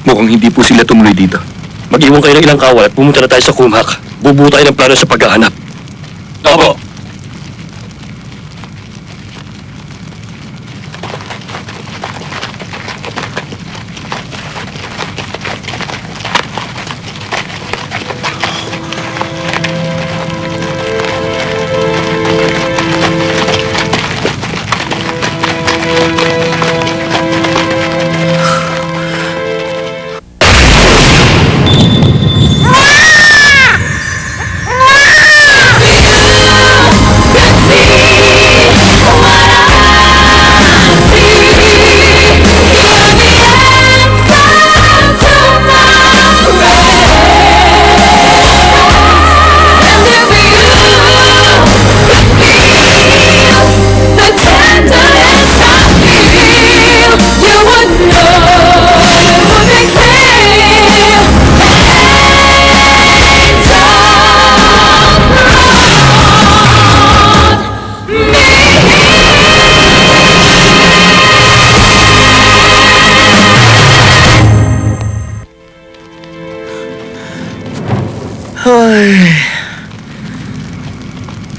Mukhang hindi po sila tumuloy dito. Mag-iwan kayo ng ilang kawal at pumunta na tayo sa Kumhak. Bubuo tayo ng plano sa paghahanap. Opo.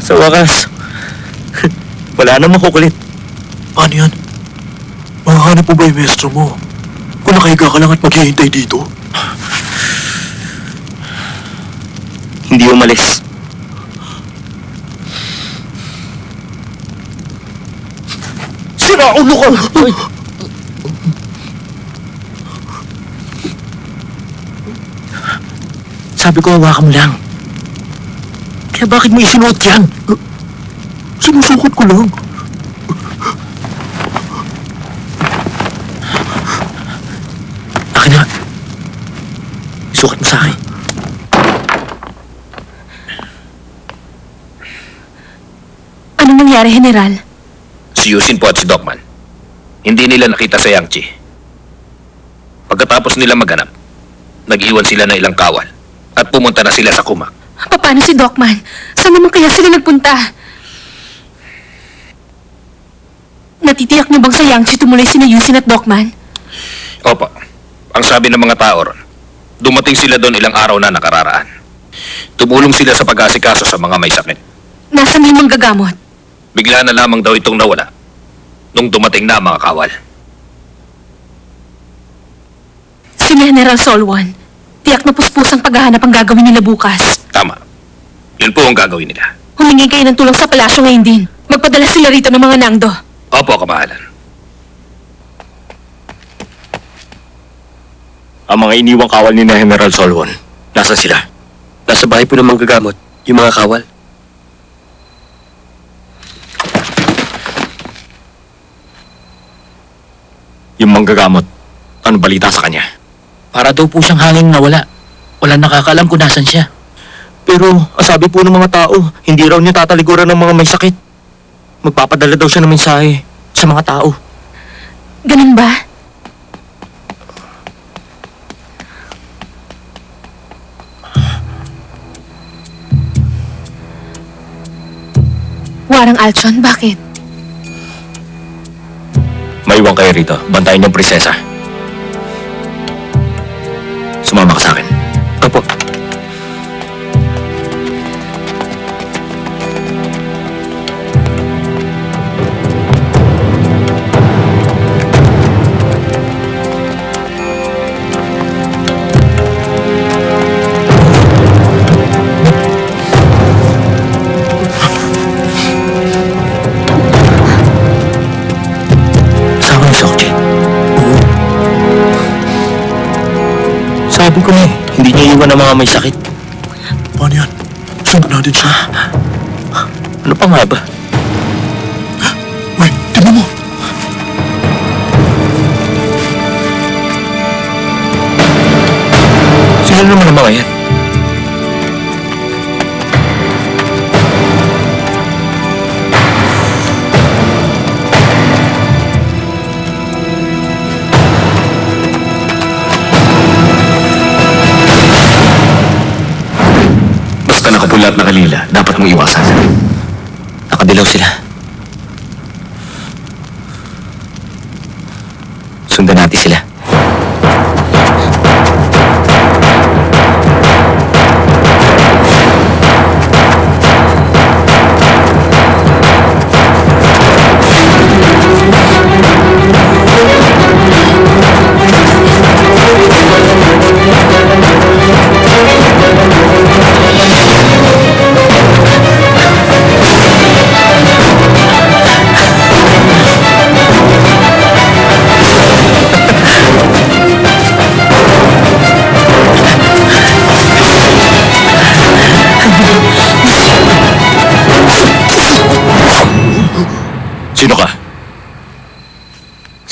Sa wakas, wala namang kukulit. Ano yan? Makahanap mo ba yung maestro mo? Kung nakahiga ka lang at maghihintay dito? Hindi umalis. Sira ulo ka! Sabi ko, hawakan mo lang. Kaya bakit mo isinuot yan? Sinusukot ko lang. Akin na. Isukat mo sa akin. Anong nangyari, General? Si Yusin po at si Docman. Hindi nila nakita sa Yangtze. Pagkatapos nila maghanap, nag-iwan sila ng ilang kawal at pumunta na sila sa Kumhak. Paano si Docman? Saan naman kaya sila nagpunta? Natitiyak niyo bang sa Yangtze tumuloy sina Yusin at Docman? Opo. Ang sabi ng mga tao ron, dumating sila doon ilang araw na nakararaan. Tumulong sila sa pag-asikaso sa mga may sakit. Nasaan yung manggagamot? Bigla na lamang daw itong nawala nung dumating na ang mga kawal. Si General Solwan, tiyak na puspusang paghahanap ang gagawin nila bukas. Tama. Yun po ang gagawin nila. Humingi kayo ng tulong sa palasyo ngayon din. Magpadala sila rito ng mga nangdo. Opo, kamahalan. Ang mga iniwang kawal ni na General Solwan, nasaan sila? Nasa bahay po ng manggagamot, yung mga kawal. Yung manggagamot, ano balita sa kanya? Para daw po siyang hanging nawala. Walang nakakaalam kung nasan siya. Pero, ang sabi po ng mga tao, hindi raw niya tatalikuran ng mga may sakit. Magpapadala daw siya ng mensahe sa mga tao. Ganun ba? Warang Alchon, bakit? Maiwan kayo rito. Bantayan yung prinsesa. Sumama ka sa akin. Opo. Sabi ko na hindi niya iwan ang mga may sakit. Paano yan? Sundan natin siya. Ano pa nga ba? Wait, tingnan mo. Sino naman ang mga yan? Nakapulat na kalila, dapat mong iwasan. Nakadilaw sila. Sundan natin sila.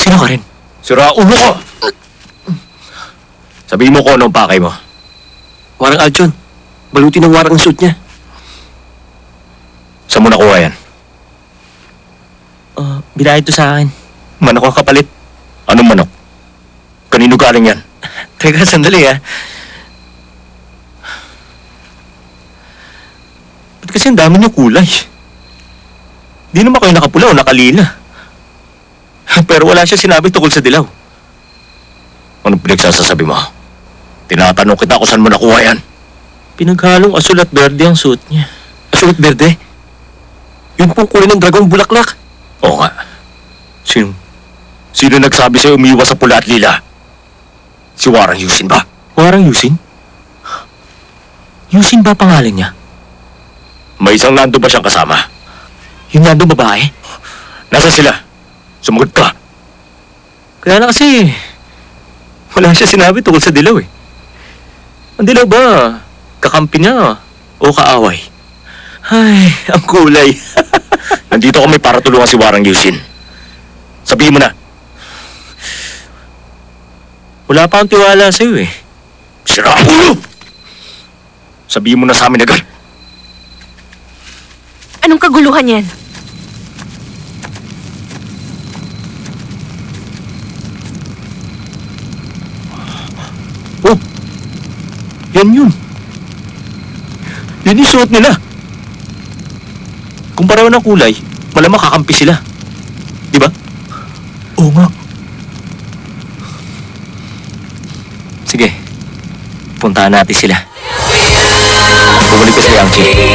Sino ka rin? Sira ulo ko! Sabihin mo ko anong pakay mo. Warang Aljon, balutin ng warang ang suit niya. Saan mo nakuha yan? Binayad to sa akin. Manok ang kapalit. Anong manok? Kanino galing yan? Teka, sandali Ba't kasi ang dami niyo kulay? Di naman kayo nakapula o nakalila. Pero wala siya sinabi tungkol sa dilaw. Anong pinagsasasabi mo? Tinatanong kita kung saan mo nakuha yan. Pinaghalong asul at berde ang suot niya. Asul at berde? Yun pong kulay ng dragong bulaklak. Oo nga. Sino nagsabi sa'yo umiwas sa pula at lila? Si Warang Yusin ba? Warang Yusin? Yusin ba pangalan niya? May isang nando ba siyang kasama? Yung nandong babae? Nasaan sila? Sumagot ka. Kaya na kasi, wala siya sinabi tungkol sa dilaw Ang dilaw ba, kakampi niya o kaaway? Ay, ang kulay. Nandito kami para tulungan si Warang Yusin. Sabihin mo na. Wala pa akong tiwala sa'yo Sira ulo! Sabihin mo na sa amin agad. Anong kaguluhan yan? Oh, yan yun. Yan yung suot nila. Kung pareho ng kulay, malamang kakampi sila. Di ba? Oo nga. Sige, puntahan natin sila. Bumalik ka sa Yangtze.